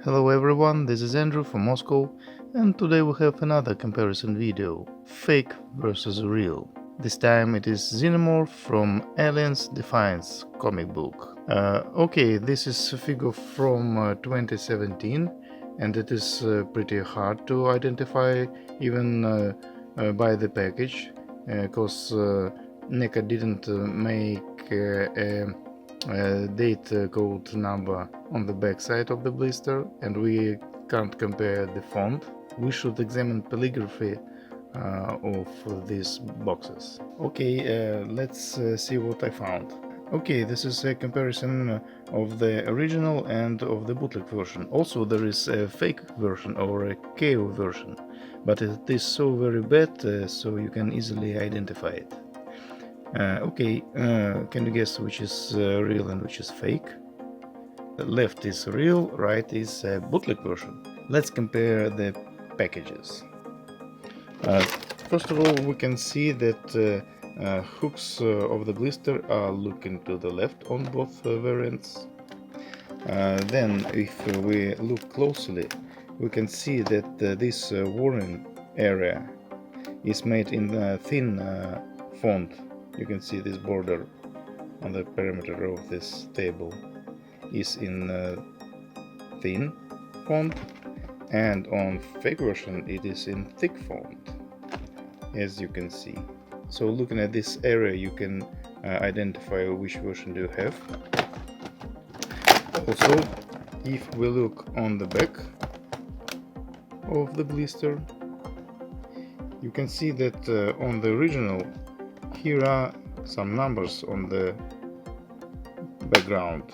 Hello everyone, this is Andrew from Moscow, and today we have another comparison video, fake versus real. This time it is Xenomorph from Aliens Defiance comic book. Okay, this is a figure from 2017, and it is pretty hard to identify even by the package, because Neca didn't make a date code number on the back side of the blister, and we can't compare the font. We should examine calligraphy of these boxes. Okay, let's see what I found. Okay, this is a comparison of the original and of the bootleg version. Also, there is a fake version or a KO version, but it is so very bad, so you can easily identify it. Okay, can you guess which is real and which is fake? Left is real, right is a bootleg version. Let's compare the packages. First of all, we can see that hooks of the blister are looking to the left on both variants. Then, if we look closely, we can see that this warning area is made in a thin font. You can see this border on the perimeter of this table is in thin font, and on fake version it is in thick font, as you can see. So looking at this area, you can identify which version do you have. Also, if we look on the back of the blister, you can see that on the original here are some numbers on the background.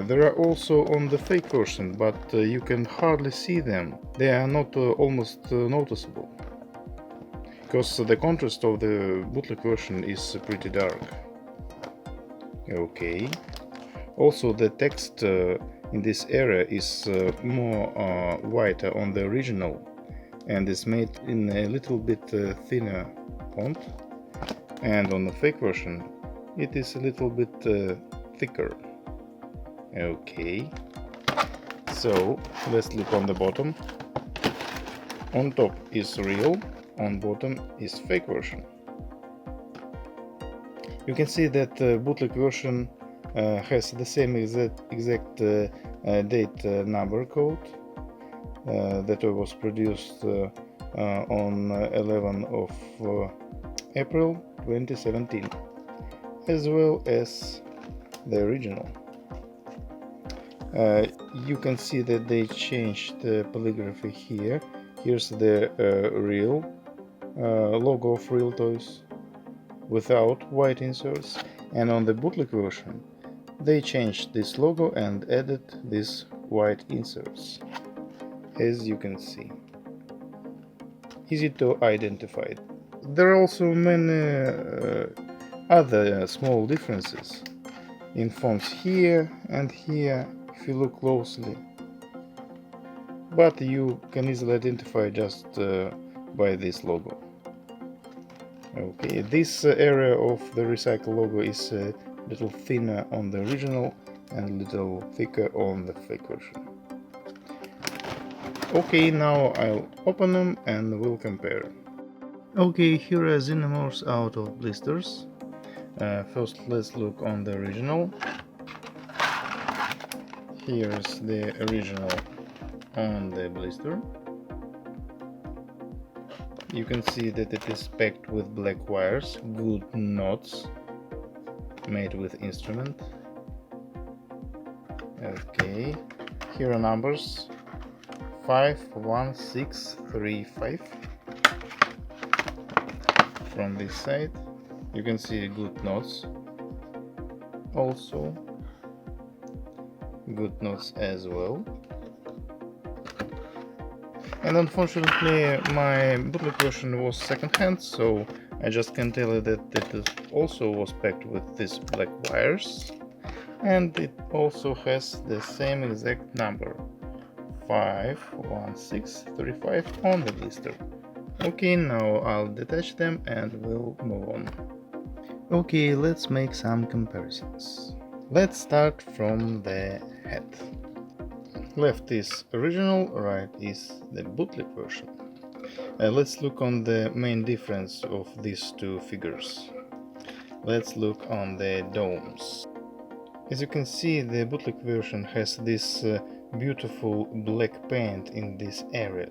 There are also on the fake version, but you can hardly see them. They are not almost noticeable, because the contrast of the bootleg version is pretty dark. Okay. Also, the text in this area is more whiter on the original, and is made in a little bit thinner font, and on the fake version it is a little bit thicker. Okay, so let's look on the bottom. On top is real, on bottom is fake version. You can see that bootleg version has the same exact date number code that was produced on 11 of April 2017, as well as the original. You can see that they changed the calligraphy here. Here's the real logo of Real Toys without white inserts, and on the bootleg version they changed this logo and added these white inserts, as you can see. Easy to identify. There are also many other small differences in fonts here and here if you look closely, but you can easily identify just by this logo. Okay, this area of the recycle logo is a little thinner on the original and a little thicker on the fake version. Okay, now I'll open them and we'll compare. Okay, here are Xenomorphs out of blisters. First, let's look on the original. Here's the original on the blister. You can see that it is packed with black wires, good knots, made with instrument. Okay, here are numbers 51635. From this side you can see good knots, also good knots as well. And unfortunately my bootleg version was second-hand, so I just can tell you that it also was packed with these black wires, and it also has the same exact number 51635 on the blister. Okay, now I'll detach them and we'll move on. Okay, let's make some comparisons. Let's start from the head. Left is original, right is the bootleg version. Let's look on the main difference of these two figures. Let's look on the domes. As you can see, the bootleg version has this beautiful black paint in this area.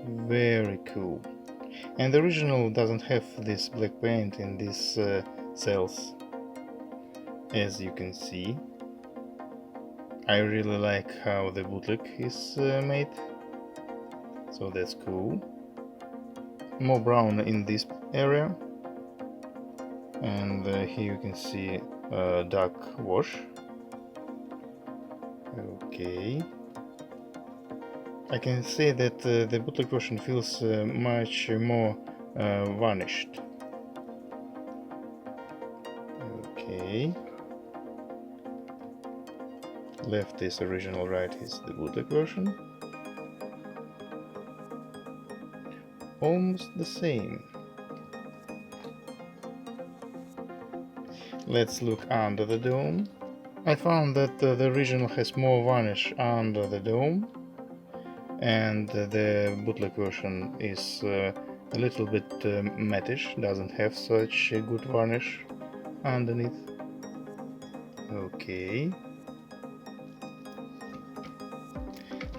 Very cool. And the original doesn't have this black paint in these cells, as you can see. I really like how the bootleg is made, so that's cool. More brown in this area, and here you can see dark wash. Okay. I can say that the bootleg version feels much more varnished. Okay. Left is original, right is the bootleg version. Almost the same. Let's look under the dome. I found that the original has more varnish under the dome, and the bootleg version is a little bit mattish, doesn't have such a good varnish underneath. Okay.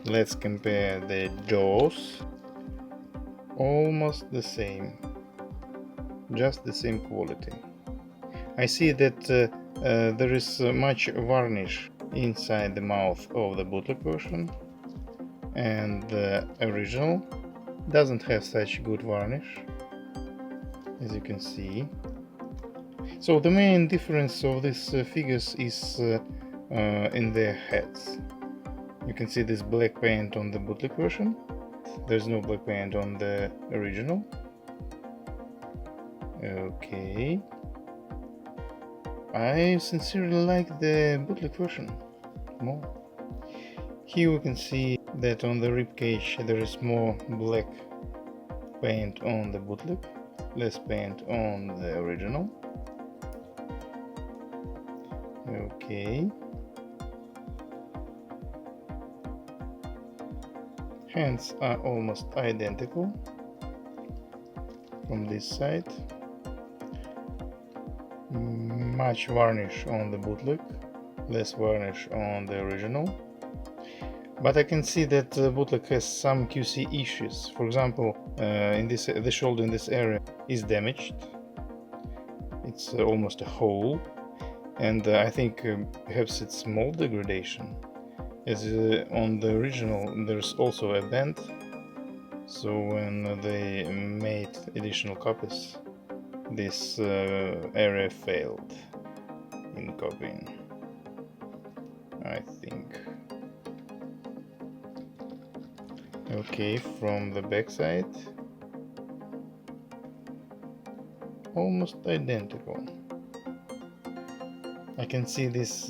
Let's compare the jaws. Almost the same, just the same quality. I see that there is much varnish inside the mouth of the bootleg version, and the original doesn't have such good varnish, as you can see. So the main difference of these figures is in their heads. You can see this black paint on the bootleg version. There's no black paint on the original. Okay. I sincerely like the bootleg version more. Here we can see that on the ribcage there is more black paint on the bootleg, less paint on the original. Okay. Hands are almost identical from this side. Much varnish on the bootleg, less varnish on the original. But I can see that the bootleg has some QC issues. For example, the shoulder in this area is damaged. It's almost a hole, and I think perhaps it's mold degradation. As on the original there's also a bend, so when they made additional copies, this area failed in copying, I think. Okay, from the back side, almost identical. I can see these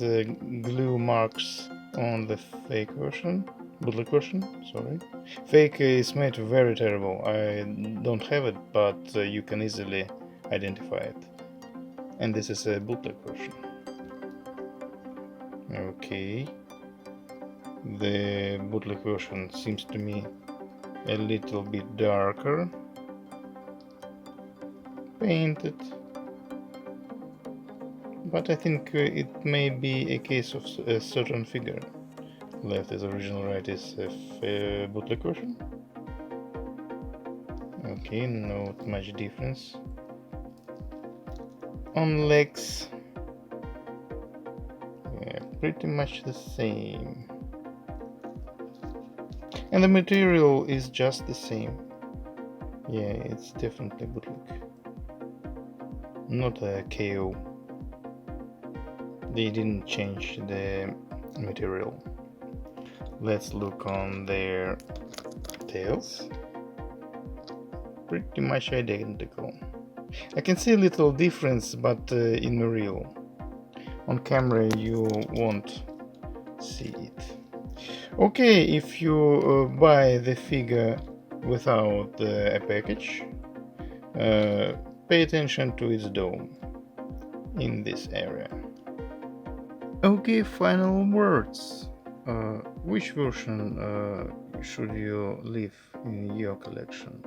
glue marks on the fake version, bootleg version, sorry. Fake is made very terrible. I don't have it, but you can easily identify it. And this is a bootleg version. Okay. The bootleg version seems to me a little bit darker painted, but I think it may be a case of a certain figure. Left is original, right is a bootleg version. Okay, not much difference. On legs, yeah, pretty much the same. And the material is just the same. Yeah, it's definitely bootleg, not a KO. They didn't change the material. Let's look on their tails. Pretty much identical. I can see a little difference, but in real. On camera you won't see it. Okay, if you buy the figure without a package, pay attention to its dome. in this area. Okay, final words. Which version should you leave in your collection?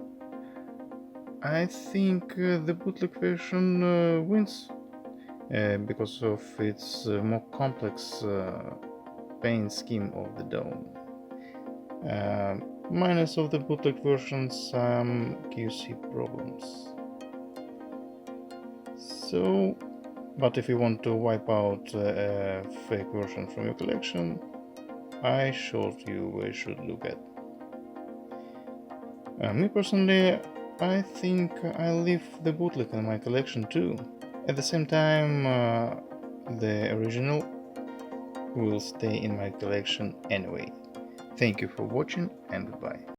I think the bootleg version wins because of its more complex paint scheme of the dome. Minus of the bootleg version some QC problems. So, but if you want to wipe out a fake version from your collection, I showed you where you should look at. Me personally, I think I'll leave the bootleg in my collection too. At the same time, the original will stay in my collection anyway. Thank you for watching and goodbye.